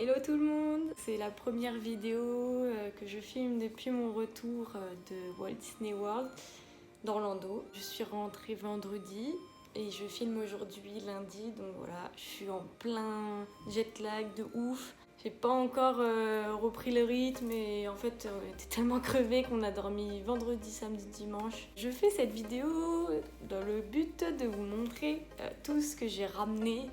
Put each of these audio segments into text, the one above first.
Hello tout le monde! C'est la première vidéo que je filme depuis mon retour de Walt Disney World d'Orlando. Je suis rentrée vendredi et je filme aujourd'hui lundi, donc voilà, je suis en plein jet lag de ouf. J'ai pas encore repris le rythme et en fait on était tellement crevés qu'on a dormi vendredi, samedi, dimanche. Je fais cette vidéo dans le but de vous montrer tout ce que j'ai ramené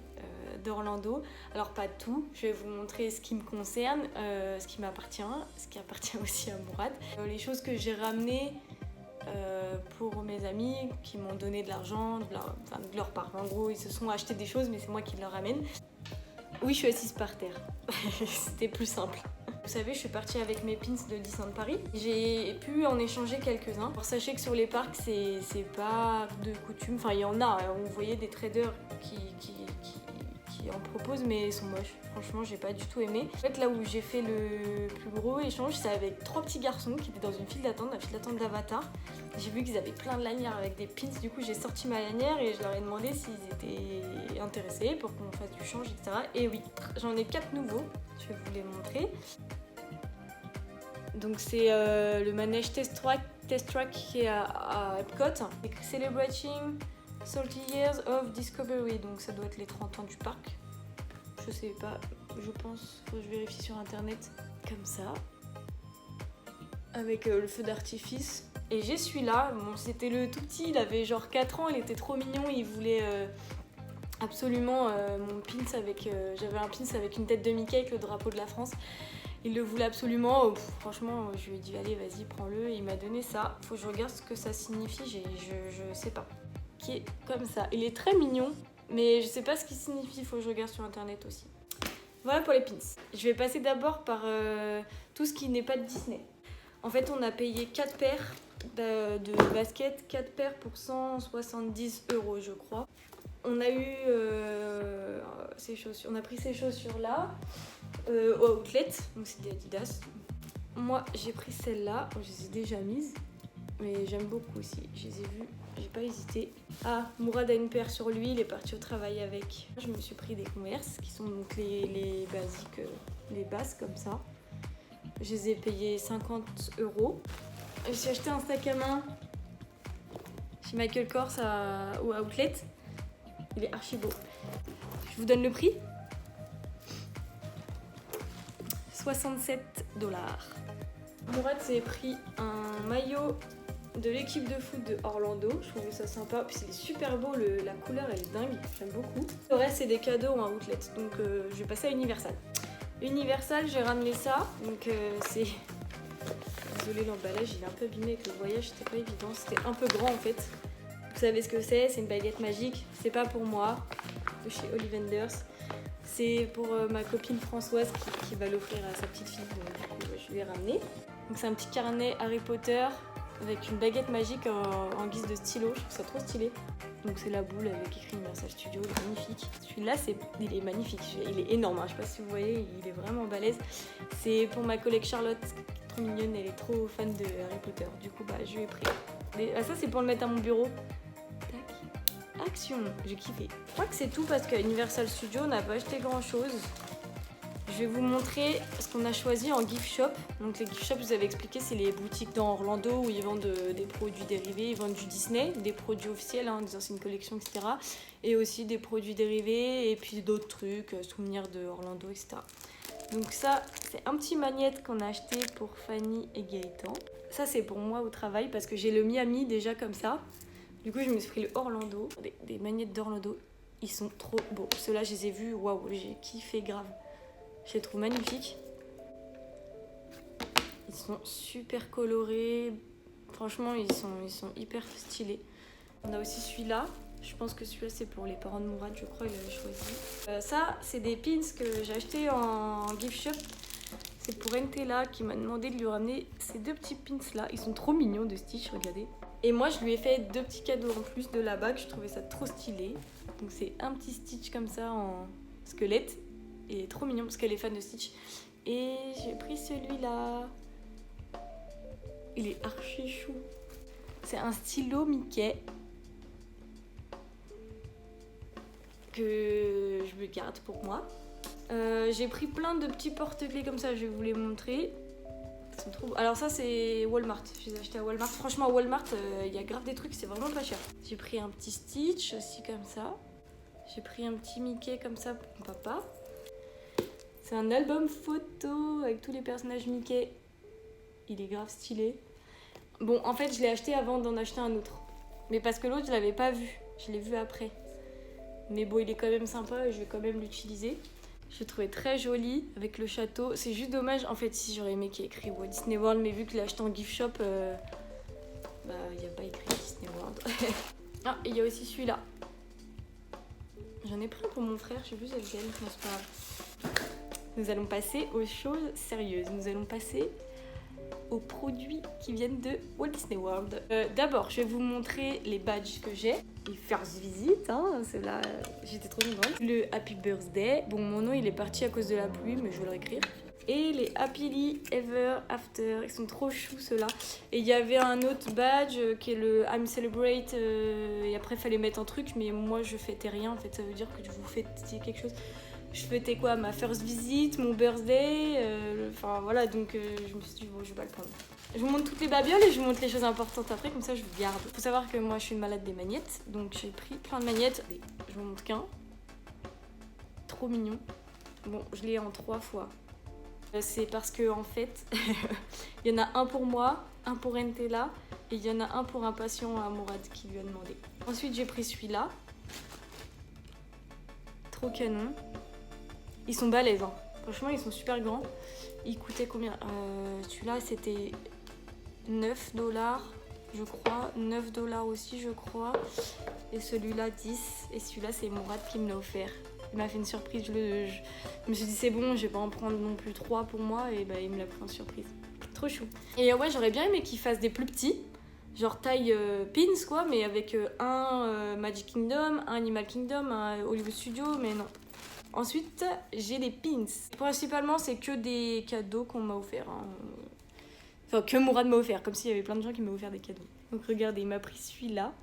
d'Orlando. Alors pas tout, je vais vous montrer ce qui me concerne, ce qui m'appartient, ce qui appartient aussi à Mourad. Les choses que j'ai ramenées pour mes amis qui m'ont donné de l'argent, de leur part. En gros, ils se sont achetés des choses mais c'est moi qui leur ramène. Oui, je suis assise par terre. C'était plus simple. Vous savez, je suis partie avec mes pins de Disneyland Paris. J'ai pu en échanger quelques-uns. Alors, sachez que sur les parcs, c'est pas de coutume. Enfin, il y en a. Vous voyez des traders qui en proposent, mais ils sont moches. Franchement, j'ai pas du tout aimé. En fait, là où j'ai fait le plus gros échange, c'est avec 3 petits garçons qui étaient dans une file d'attente, la file d'attente d'Avatar. J'ai vu qu'ils avaient plein de lanières avec des pins. Du coup, j'ai sorti ma lanière et je leur ai demandé s'ils étaient intéressés pour qu'on fasse du change, etc. Et oui, j'en ai 4 nouveaux. Je vais vous les montrer. Donc c'est le manège Test Track qui est à Epcot. Celebrating 30 Years of Discovery. Donc ça doit être les 30 ans du parc. Je sais pas, je pense, faut que je vérifie sur internet. Comme ça. Avec le feu d'artifice. Et j'ai celui-là. Bon, c'était le tout petit, il avait genre 4 ans, il était trop mignon. Il voulait absolument mon pins avec... j'avais un pins avec une tête de Mickey avec le drapeau de la France. Il le voulait absolument. Oh, franchement, je lui ai dit allez, vas-y, prends-le. Il m'a donné ça. Faut que je regarde ce que ça signifie, je sais pas. Qui est comme ça. Il est très mignon, mais je sais pas ce qu'il signifie. Faut que je regarde sur internet aussi. Voilà pour les pins. Je vais passer d'abord par tout ce qui n'est pas de Disney. En fait, on a payé 4 paires de baskets, 4 paires pour 170 €, je crois. On a eu ces chaussures. On a pris ces chaussures-là au outlet, donc c'est des Adidas. Moi, j'ai pris celles-là. Je les ai déjà mises, mais j'aime beaucoup aussi. Je les ai vues, j'ai pas hésité. Ah, Mourad a une paire sur lui, il est parti au travail avec. Je me suis pris des Converse, qui sont donc les basiques, les basses comme ça. Je les ai payés 50 €. Je me suis acheté un sac à main chez Michael Kors au outlet. Il est archi beau. Je vous donne le prix. 67 $. Mourad s'est pris un maillot de l'équipe de foot de Orlando. Je trouvais ça sympa. Puis c'est super beau, la couleur elle est dingue. J'aime beaucoup. Le reste c'est des cadeaux en outlet. Donc je vais passer à Universal. Universal, j'ai ramené ça. Donc c'est... Désolée, l'emballage il est un peu abîmé avec le voyage. C'était pas évident. C'était un peu grand en fait. Vous savez ce que c'est une baguette magique. C'est pas pour moi. De chez Ollivanders. C'est pour ma copine Françoise qui va l'offrir à sa petite fille. Donc du coup, je lui ai ramené. Donc c'est un petit carnet Harry Potter avec une baguette magique en guise de stylo. Je trouve ça trop stylé. Donc c'est la boule avec écrit Universal Studios. Il est magnifique. Celui-là, il est magnifique. Il est énorme. Hein. Je sais pas si vous voyez, il est vraiment balèze. C'est pour ma collègue Charlotte, qui est trop mignonne. Elle est trop fan de Harry Potter. Du coup, je lui ai pris. Ça, c'est pour le mettre à mon bureau. Action, j'ai kiffé. Je crois que c'est tout parce qu'à Universal Studios, on n'a pas acheté grand chose. Je vais vous montrer ce qu'on a choisi en gift shop. Donc les gift shops, je vous avais expliqué, c'est les boutiques dans Orlando où ils vendent des produits dérivés. Ils vendent du Disney, des produits officiels, des anciennes collections, etc. Et aussi des produits dérivés et puis d'autres trucs, souvenirs de Orlando, etc. Donc ça, c'est un petit magnète qu'on a acheté pour Fanny et Gaëtan. Ça, c'est pour moi au travail parce que j'ai le Miami déjà comme ça. Du coup, je me suis pris le Orlando, des magnettes d'Orlando. Ils sont trop beaux. Ceux-là, je les ai vus, waouh, j'ai kiffé grave. Je les trouve magnifiques. Ils sont super colorés. Franchement, ils sont hyper stylés. On a aussi celui-là. Je pense que celui-là, c'est pour les parents de Mourad, je crois, il avait choisi. Ça, c'est des pins que j'ai achetés en gift shop. C'est pour Entella qui m'a demandé de lui ramener ces 2 petits pins-là. Ils sont trop mignons de Stitch, regardez. Et moi, je lui ai fait 2 petits cadeaux en plus de la bague. Je trouvais ça trop stylé. Donc, c'est un petit Stitch comme ça en squelette. Il est trop mignon parce qu'elle est fan de Stitch. Et j'ai pris celui-là. Il est archi chou. C'est un stylo Mickey que je me garde pour moi. J'ai pris plein de petits porte-clés comme ça, je vais vous les montrer. Ils sont trop beaux. Alors ça c'est Walmart, je les ai achetés à Walmart. Franchement à Walmart, il y a grave des trucs, c'est vraiment pas cher. J'ai pris un petit Stitch aussi comme ça. J'ai pris un petit Mickey comme ça pour mon papa. C'est un album photo avec tous les personnages Mickey. Il est grave stylé. Bon, en fait, je l'ai acheté avant d'en acheter un autre. Mais parce que l'autre, je l'avais pas vu. Je l'ai vu après. Mais bon, il est quand même sympa et je vais quand même l'utiliser. Je l'ai trouvé très joli avec le château. C'est juste dommage, en fait, si j'aurais aimé qu'il y ait écrit Walt Disney World, mais vu que je l'ai acheté en gift shop, bah, il n'y a pas écrit Disney World. Ah, il y a aussi celui-là. J'en ai pris un pour mon frère, je sais plus lequel, non, c'est pas grave. Nous allons passer aux choses sérieuses. Nous allons passer aux produits qui viennent de Walt Disney World. D'abord, je vais vous montrer les badges que j'ai. Les first visit, hein, ceux-là, j'étais trop contente. Le Happy Birthday. Bon, mon nom, il est parti à cause de la pluie, mais je vais le réécrire. Et les Happily Ever After. Ils sont trop choux, ceux-là. Et il y avait un autre badge qui est le I'm Celebrate. Et après, il fallait mettre un truc, mais moi, je fêtais rien. En fait, ça veut dire que vous fêtiez quelque chose. Je fêtais quoi? Ma first visit, mon birthday, enfin voilà, donc je me suis dit, bon, je vais pas le prendre. Je vous montre toutes les babioles et je vous montre les choses importantes après, comme ça je vous garde. Faut savoir que moi je suis une malade des magnettes, donc j'ai pris plein de magnettes. Allez, je vous montre qu'un. Trop mignon. Bon, je l'ai en 3 fois. C'est parce que en fait, il y en a un pour moi, un pour Entella, et il y en a un pour un patient à Mourad qui lui a demandé. Ensuite j'ai pris celui-là. Trop canon. Ils sont balèzes, hein. Franchement ils sont super grands. Ils coûtaient combien? Celui-là c'était 9 $, je crois. 9 $ aussi, je crois. Et celui-là 10. Et celui-là c'est Mourad qui me l'a offert. Il m'a fait une surprise. Je me suis dit c'est bon, je vais pas en prendre non plus 3 pour moi. Et bah il me l'a pris en surprise. Trop chou. Et ouais, j'aurais bien aimé qu'il fasse des plus petits. Genre taille pins quoi, mais avec un Magic Kingdom, un Animal Kingdom, un Hollywood Studio, mais non. Ensuite, j'ai les pins. Principalement, c'est que des cadeaux qu'on m'a offert. Hein. Enfin, que Mourad m'a offert, comme s'il y avait plein de gens qui m'ont offert des cadeaux. Donc regardez, il m'a pris celui-là.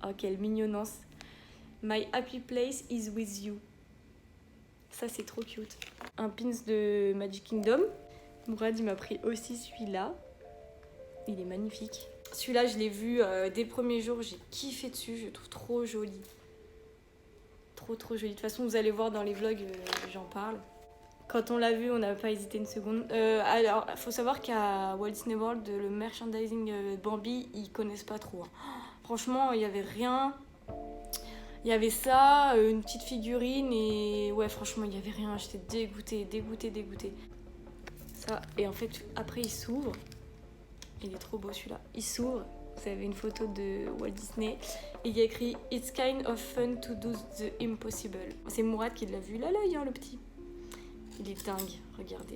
Oh, quelle mignonnance. My happy place is with you. Ça, c'est trop cute. Un pins de Magic Kingdom. Mourad, il m'a pris aussi celui-là. Il est magnifique. Celui-là, je l'ai vu dès le premier jour. J'ai kiffé dessus. Je le trouve trop joli. Trop joli. De toute façon, vous allez voir dans les vlogs, j'en parle. Quand on l'a vu, on n'a pas hésité une seconde. Alors, il faut savoir qu'à Walt Disney World, le merchandising Bambi, ils connaissent pas trop. Hein. Franchement, il y avait rien. Il y avait ça, une petite figurine et ouais, franchement, il y avait rien. J'étais dégoûtée. Ça, et en fait, après, il s'ouvre. Il est trop beau celui-là. Il s'ouvre. Vous avez une photo de Walt Disney et il y a écrit « It's kind of fun to do the impossible ». C'est Mourad qui l'a vu, là l'œil, hein, le petit. Il est dingue, regardez.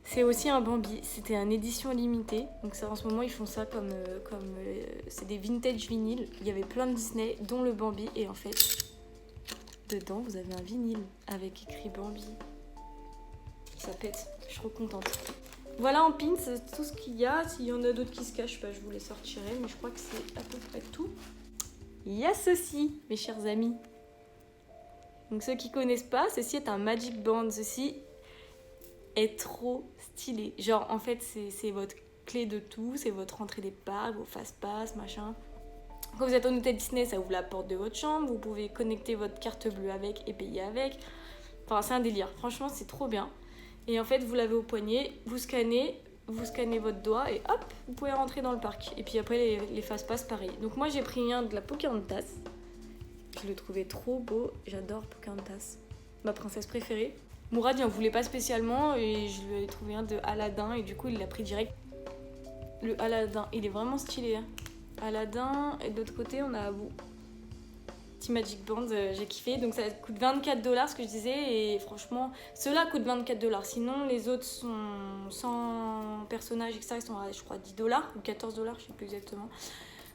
C'est aussi un Bambi, c'était une édition limitée. Donc ça, en ce moment, ils font ça comme c'est des vintage vinyles. Il y avait plein de Disney, dont le Bambi. Et en fait, dedans, vous avez un vinyle avec écrit Bambi. Ça pète, je suis trop contente. Voilà en pins, c'est tout ce qu'il y a. S'il y en a d'autres qui se cachent, bah, je vous les sortirai. Mais je crois que c'est à peu près tout. Il y a ceci, mes chers amis. Donc ceux qui connaissent pas, ceci est un Magic Band. Ceci est trop stylé. Genre en fait, c'est votre clé de tout. C'est votre entrée des parcs, vos fast-pass, machin. Quand vous êtes en hôtel Disney, ça ouvre la porte de votre chambre. Vous pouvez connecter votre carte bleue avec et payer avec. Enfin, c'est un délire. Franchement, c'est trop bien. Et en fait, vous l'avez au poignet, vous scannez votre doigt et hop, vous pouvez rentrer dans le parc. Et puis après, les fast-pass, pareil. Donc moi, j'ai pris un de la Pocahontas. Je le trouvais trop beau. J'adore Pocahontas. Ma princesse préférée. Mourad, il en voulait pas spécialement et je lui ai trouvé un de Aladdin et du coup, il l'a pris direct. Le Aladdin, il est vraiment stylé. Hein. Aladdin et de l'autre côté, on a Abou. Petit Magic Band, j'ai kiffé. Donc ça coûte 24 $, ce que je disais. Et franchement, ceux-là coûtent 24 $. Sinon, les autres sont sans personnages, etc. Ils sont à, je crois, 10 $ ou 14 $, je sais plus exactement.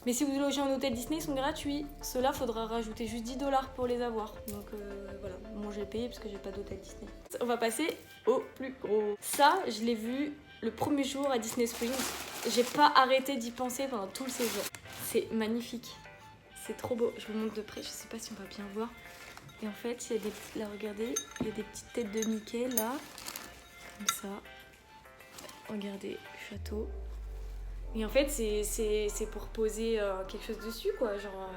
Mais si vous logez en hôtel Disney, ils sont gratuits. Ceux-là, faudra rajouter juste 10 $ pour les avoir. Donc voilà, moi j'ai payé parce que j'ai pas d'hôtel Disney. On va passer au plus gros. Ça, je l'ai vu le premier jour à Disney Springs. J'ai pas arrêté d'y penser pendant tout le séjour. C'est magnifique. C'est trop beau. Je vous montre de près. Je sais pas si on va bien voir. Et en fait, il y a des... là, regardez, il y a des petites têtes de Mickey, là. Comme ça. Regardez, château. Et en fait, c'est pour poser quelque chose dessus, quoi. Genre,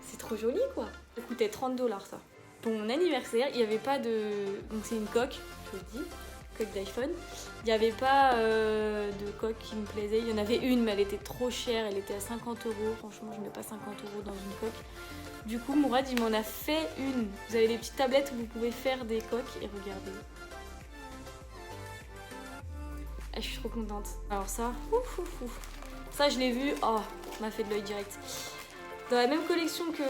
c'est trop joli, quoi. Ça coûtait 30 $, ça. Pour mon anniversaire, il n'y avait pas de... Donc c'est une coque, je vous le dis, coque d'iPhone. Il n'y avait pas de coque qui me plaisait. Il y en avait une, mais elle était trop chère. Elle était à 50 €. Franchement, je ne mets pas 50 € dans une coque. Du coup, Mourad, il m'en a fait une. Vous avez des petites tablettes où vous pouvez faire des coques. Et regardez. Ah, je suis trop contente. Alors ça, ça je l'ai vu. Oh, ça m'a fait de l'œil direct. Dans la même collection que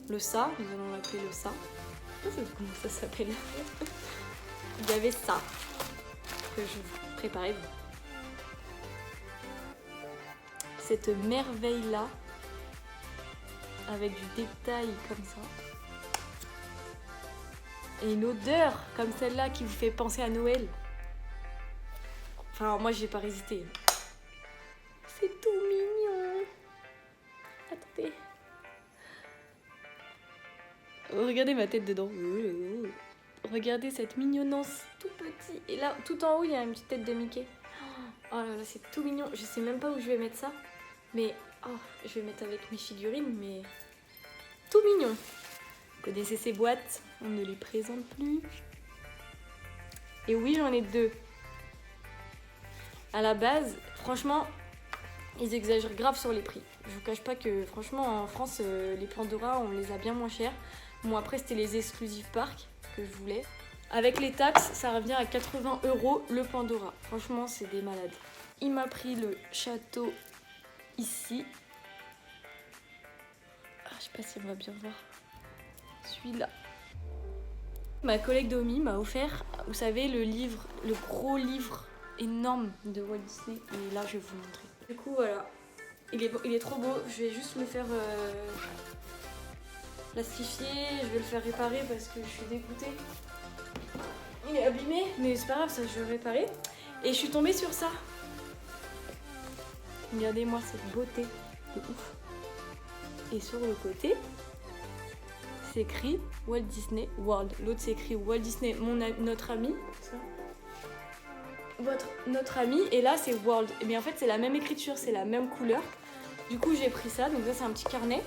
le ça, nous allons l'appeler le ça. Je sais pas comment ça s'appelle. Il y avait ça que je vous préparais. Cette merveille là, avec du détail comme ça. Et une odeur comme celle-là qui vous fait penser à Noël. Enfin, moi j'ai pas résisté. C'est tout mignon. Attendez. Regardez ma tête dedans. Regardez cette mignonnance tout petit. Et là, tout en haut, il y a une petite tête de Mickey. Oh là là, c'est tout mignon. Je sais même pas où je vais mettre ça. Mais, oh, je vais mettre avec mes figurines, mais tout mignon. Vous connaissez ces boîtes, on ne les présente plus. Et oui, j'en ai 2. À la base, franchement, ils exagèrent grave sur les prix. Je vous cache pas que, franchement, en France, les Pandora, on les a bien moins chers. Bon, après, c'était les exclusifs parcs que je voulais. Avec les taxes, ça revient à 80 € le Pandora. Franchement, c'est des malades. Il m'a pris le château ici. Ah, je sais pas si on va bien voir. Celui-là. Ma collègue Domi m'a offert, vous savez, le livre, le gros livre énorme de Walt Disney. Et là, je vais vous montrer. Du coup, voilà. Il est trop beau. Je vais juste le faire plastifier. Je vais le faire réparer parce que je suis dégoûtée. Il est abîmé, mais c'est pas grave, ça je vais le réparer. Et je suis tombée sur ça. Regardez-moi cette beauté de ouf. Et sur le côté, c'est écrit Walt Disney World. L'autre c'est écrit Walt Disney, notre ami. Ça. Notre ami. Et là c'est World. Et bien en fait c'est la même écriture, c'est la même couleur. Du coup j'ai pris ça. Donc ça c'est un petit carnet.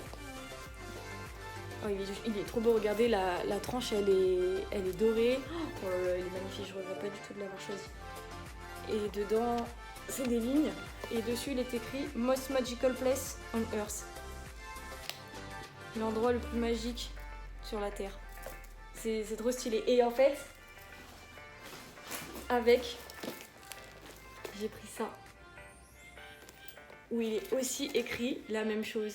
Oh, il est trop beau. Regardez la tranche, elle est dorée. Oh, elle est magnifique. Je regrette pas du tout de l'avoir choisi. Et dedans c'est des lignes. Et dessus il est écrit Most Magical Place on Earth. L'endroit le plus magique sur la Terre. C'est trop stylé. Et en fait, avec, j'ai pris ça, où il est aussi écrit la même chose.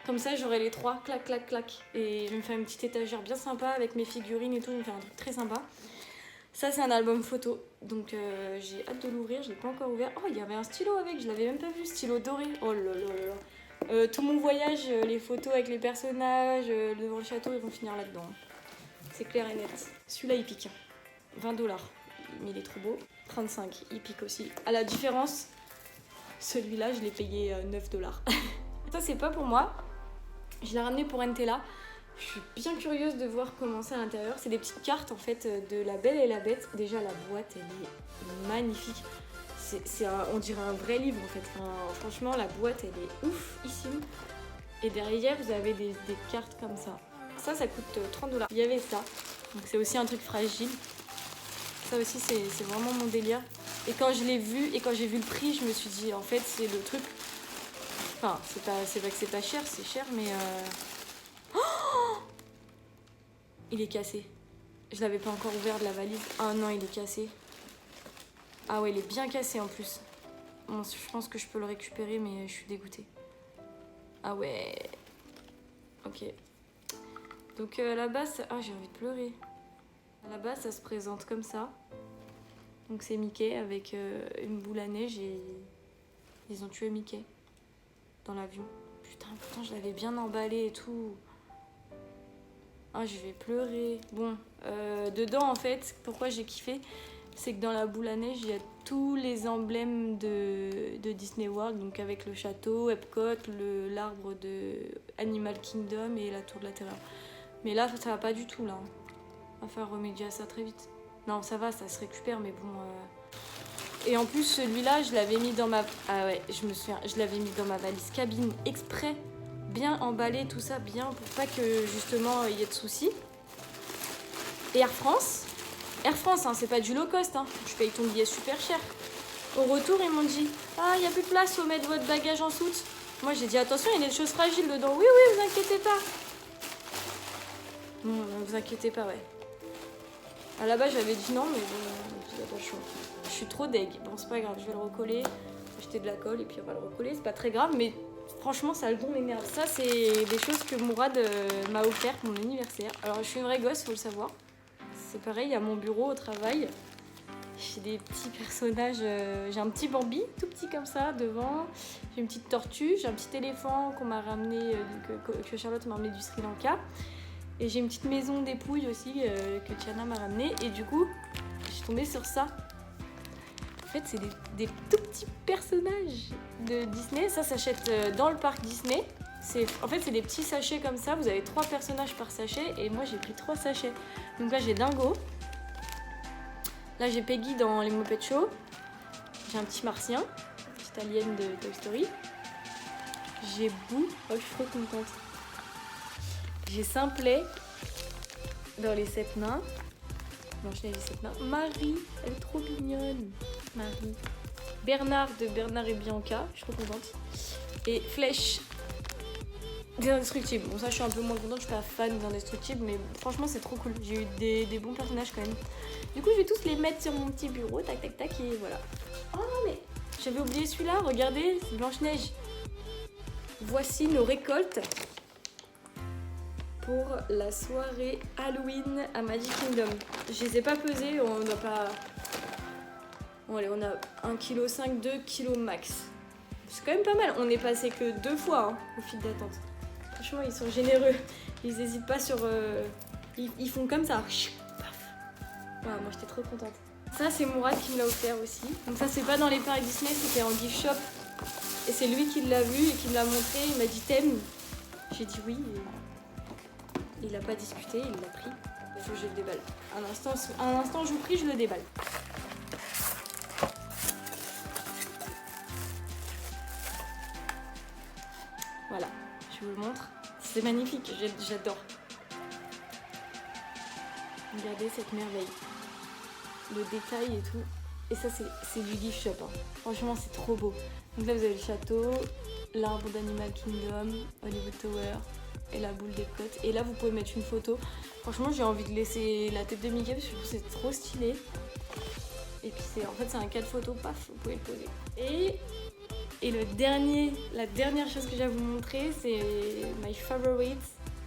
Comme ça, j'aurai les trois, clac, clac, clac. Et je vais me faire une petite étagère bien sympa avec mes figurines et tout. Je vais me faire un truc très sympa. Ça, c'est un album photo. Donc, j'ai hâte de l'ouvrir. Je ne l'ai pas encore ouvert. Oh, il y avait un stylo avec. Je l'avais même pas vu, stylo doré. Oh là là là. Tout mon voyage, les photos avec les personnages devant le château, ils vont finir là-dedans. C'est clair et net. Celui-là, il pique. 20 $. Mais il est trop beau. 35, il pique aussi. À la différence, celui-là, je l'ai payé 9 $. Ça, c'est pas pour moi. Je l'ai ramené pour Entella. Je suis bien curieuse de voir comment c'est à l'intérieur. C'est des petites cartes, en fait, de La Belle et la Bête. Déjà, la boîte, elle est magnifique. On dirait un vrai livre en fait. Enfin, franchement, la boîte elle est oufissime. Et derrière, vous avez des cartes comme ça. Ça coûte 30 $. Il y avait ça. Donc c'est aussi un truc fragile. Ça aussi, c'est vraiment mon délire. Et quand je l'ai vu et quand j'ai vu le prix, je me suis dit en fait, c'est le truc. Enfin, c'est vrai que c'est pas cher, c'est cher, mais. Oh, il est cassé. Je l'avais pas encore ouvert de la valise. Ah non, il est cassé. Ah ouais, il est bien cassé en plus. Bon, je pense que je peux le récupérer, mais je suis dégoûtée. Ah ouais. Ok. Donc à la base... Ah, j'ai envie de pleurer. À la base, ça se présente comme ça. Donc c'est Mickey avec une boule à neige et... Ils ont tué Mickey. Dans l'avion. Putain, pourtant je l'avais bien emballé et tout. Ah, je vais pleurer. Bon, dedans en fait, pourquoi j'ai kiffé? c'est que dans la boule à neige, il y a tous les emblèmes de Disney World, donc avec le château, Epcot, l'arbre de Animal Kingdom et la tour de la terreur. Mais là, ça va pas du tout, là. On va faire remédier à ça très vite. Non, ça va, ça se récupère, mais bon... Et en plus, celui-là, je l'avais mis dans ma... Ah ouais, je me souviens, je l'avais mis dans ma valise cabine exprès, bien emballé, tout ça, bien, pour pas que, justement, il y ait de soucis. Et Air France, hein, c'est pas du low cost, hein. Je paye ton billet super cher. Au retour, ils m'ont dit « Ah, il n'y a plus de place, faut mettre votre bagage en soute. » Moi, j'ai dit « Attention, il y a des choses fragiles dedans. » « Oui, oui, vous inquiétez pas. » Non, vous inquiétez pas, ouais. À la base, j'avais dit non, mais bon, il n'y a pas le choix. Je suis trop deg. Bon, c'est pas grave, je vais le recoller. Acheter de la colle et puis on va le recoller. C'est pas très grave, mais franchement, ça a le don m'énerve. Ça, c'est des choses que Mourad m'a offert pour mon anniversaire. Alors, je suis une vraie gosse, faut le savoir. C'est pareil, à mon bureau, au travail. J'ai des petits personnages. J'ai un petit Bambi, tout petit comme ça, devant. J'ai une petite tortue. J'ai un petit éléphant qu'on m'a ramené, que Charlotte m'a ramené du Sri Lanka. Et j'ai une petite maison dépouille aussi que Tiana m'a ramenée. Et du coup, je suis tombée sur ça. En fait, c'est des tout petits personnages de Disney. Ça s'achète dans le parc Disney. En fait, c'est des petits sachets comme ça. Vous avez 3 personnages par sachet. Et moi, j'ai pris 3 sachets. Donc là, j'ai Dingo. Là, j'ai Peggy dans les Muppet Show. J'ai un petit martien. Petite alien de Toy Story. J'ai Boo. Oh, je suis trop contente. J'ai Simplet dans les 7 nains. Blanche-Neige et les 7 nains. Marie, elle est trop mignonne. Marie. Bernard de Bernard et Bianca, je suis trop contente. Et Flèche d'Indestructible. Bon, ça, je suis un peu moins contente, je suis pas fan d'Indestructible, mais franchement, c'est trop cool. J'ai eu des bons personnages quand même. Du coup, je vais tous les mettre sur mon petit bureau, tac, tac, tac, et voilà. Oh non, mais j'avais oublié celui-là, regardez, c'est Blanche-Neige. Voici nos récoltes pour la soirée Halloween à Magic Kingdom. Je les ai pas pesés, on n'a pas... Bon, allez, on a 1,5 kg, 2 kg max. C'est quand même pas mal, on est passé que 2 fois hein, au fil d'attente. Franchement, ils sont généreux, ils hésitent pas sur... Ils font comme ça. Voilà, moi j'étais trop contente. Ça, c'est Mourad qui me l'a offert aussi. Donc ça, c'est pas dans les parcs Disney, c'était en gift shop. Et c'est lui qui l'a vu et qui me l'a montré, il m'a dit t'aimes. J'ai dit oui. Il n'a pas discuté, il l'a pris. Il faut que je le déballe. Un instant, je vous prie, je le déballe. Voilà, je vous le montre. C'est magnifique, j'adore. Regardez cette merveille. Le détail et tout. Et ça, c'est du gift shop. Hein. Franchement, c'est trop beau. Donc là, vous avez le château, l'arbre d'Animal Kingdom, Hollywood Tower et la boule d'Epcot. Et là, vous pouvez mettre une photo. Franchement, j'ai envie de laisser la tête de Mickey parce que je trouve que c'est trop stylé. Et puis, en fait, c'est un cadre photo, paf, vous pouvez le poser. Et la dernière chose que j'ai à vous montrer, c'est my favorite.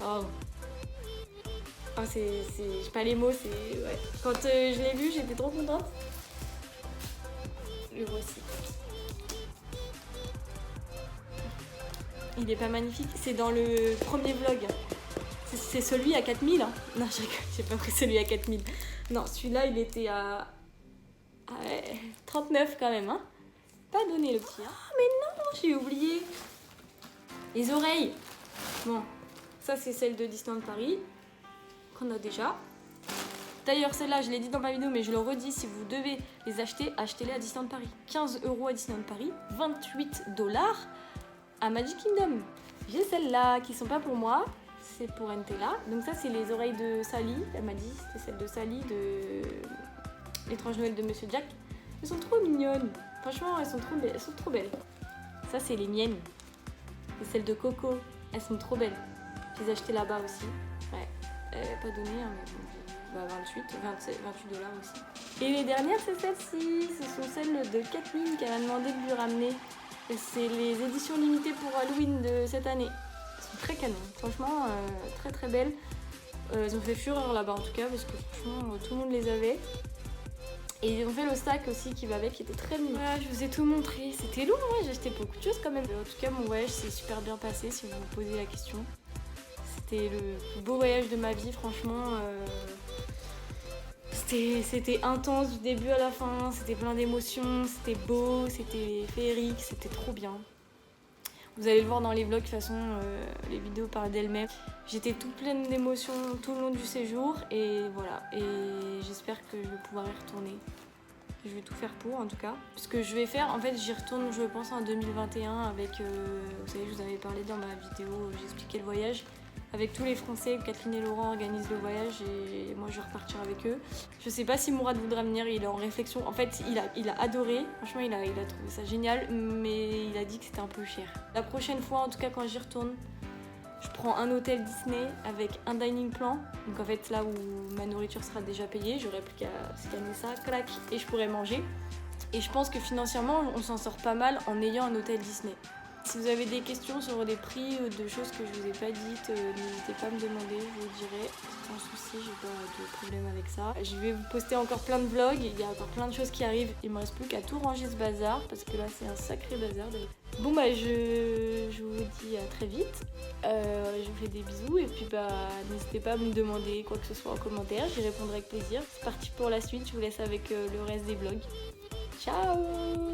Oh, j'ai pas les mots, c'est... Ouais. Quand je l'ai vu, j'étais trop contente. Le voici. Il est pas magnifique, c'est dans le premier vlog. C'est celui à 4000. Hein. Non, j'ai pas pris celui à 4000. Non, celui-là, il était à 39 quand même. Hein. Pas donné le petit. Ah, mais non, j'ai oublié. Les oreilles. Bon, ça c'est celle de Disneyland Paris, qu'on a déjà. D'ailleurs, celle-là, je l'ai dit dans ma vidéo, mais je le redis, si vous devez les acheter, achetez-les à Disneyland Paris. 15 € à Disneyland Paris, 28 $ à Magic Kingdom. J'ai celles-là qui sont pas pour moi, c'est pour Entella. Donc ça, c'est les oreilles de Sally. Elle m'a dit, c'est celle de Sally de L'étrange Noël de Monsieur Jack. Elles sont trop mignonnes. Franchement, elles sont trop belles. Ça, c'est les miennes. Et celles de Coco, elles sont trop belles. Je les ai achetées là-bas aussi. Ouais, pas donné, hein, mais bon. 28 $ aussi. Et les dernières, c'est celles-ci. Ce sont celles de Kathleen qui m'a demandé de lui ramener. C'est les éditions limitées pour Halloween de cette année. Elles sont très canon. Franchement, très très belles. Elles ont fait fureur là-bas en tout cas, parce que franchement, tout le monde les avait. Et ils ont fait le sac aussi qui va avec, qui était très mignon. Voilà, je vous ai tout montré. C'était long, ouais, j'ai acheté beaucoup de choses quand même. En tout cas, mon voyage s'est super bien passé, si vous me posez la question. C'était le plus beau voyage de ma vie, franchement. C'était intense du début à la fin, c'était plein d'émotions, c'était beau, c'était féerique, c'était trop bien. Vous allez le voir dans les vlogs, de toute façon, les vidéos parlent d'elles-mêmes. J'étais toute pleine d'émotions tout le long du séjour et voilà. Et j'espère que je vais pouvoir y retourner. Je vais tout faire pour en tout cas. Ce que je vais faire, en fait, j'y retourne, je pense, en 2021 avec, vous savez, je vous avais parlé dans ma vidéo, j'expliquais le voyage. Avec tous les Français, Catherine et Laurent organisent le voyage et moi je vais repartir avec eux. Je sais pas si Mourad voudra venir, il est en réflexion. En fait, il a adoré, franchement il a trouvé ça génial, mais il a dit que c'était un peu cher. La prochaine fois, en tout cas quand j'y retourne, je prends un hôtel Disney avec un dining plan. Donc en fait là où ma nourriture sera déjà payée, j'aurai plus qu'à scanner ça, clac, et je pourrai manger. Et je pense que financièrement, on s'en sort pas mal en ayant un hôtel Disney. Si vous avez des questions sur des prix ou de choses que je vous ai pas dites, n'hésitez pas à me demander, je vous dirai. Sans souci, j'ai pas de problème avec ça. Je vais vous poster encore plein de vlogs, il y a encore plein de choses qui arrivent. Il me reste plus qu'à tout ranger ce bazar, parce que là c'est un sacré bazar. Bon bah je vous dis à très vite, je vous fais des bisous et puis bah n'hésitez pas à me demander quoi que ce soit en commentaire, j'y répondrai avec plaisir. C'est parti pour la suite, je vous laisse avec le reste des vlogs. Ciao!